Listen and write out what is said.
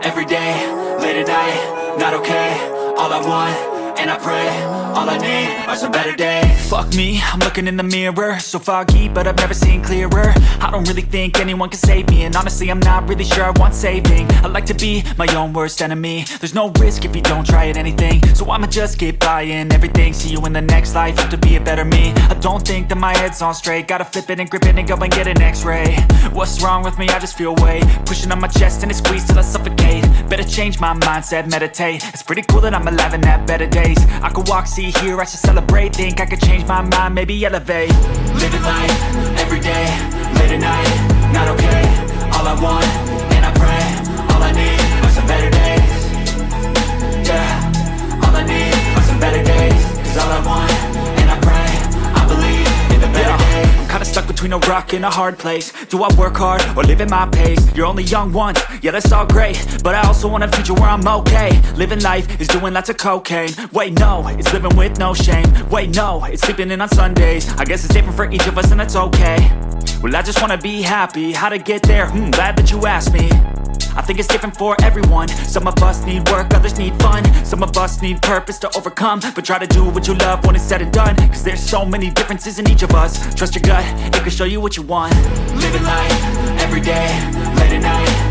every day, late at night, not okay. All I want, and I pray, all I need are some better days. Fuck me, I'm looking in the mirror, so foggy, but I've never seen clearer. I don't really think anyone can save me, and honestly I'm not really sure I want saving. I like to be my own worst enemy. There's no risk if you don't try at anything, so I'ma just keep buying everything. See you in the next life, have to be a better me. I don't think that my head's on straight, gotta flip it and grip it and go and get an x-ray. What's wrong with me? I just feel weight pushing on my chest and it squeezes till I suffocate. Better change my mindset, meditate. It's pretty cool that I'm alive and have better days. I could walk, see, hear, I should celebrate. Think I could change my mind, maybe elevate. Living life, every day, late at night, not okay. All I want, and I pray, all I need are some better days. Yeah, all I need are some better days. Cause all I want, and I pray, I believe in the better days. I'm kinda stuck between a rock and a hard place. Do I work hard or live at my pace? You're only young once, yeah that's all great, but I also want a future where I'm okay. Living life is doing lots of cocaine. Wait no, it's living with no shame. Wait no, it's sleeping in on Sundays. I guess it's different for each of us and that's okay. Well I just wanna be happy, how to get there? Glad that you asked me. I think it's different for everyone. Some of us need work, others need fun. Some of us need purpose to overcome. But try to do what you love when it's said and done. Cause there's so many differences in each of us. Trust your gut, it can show you what you want. Living life, every day, late at night,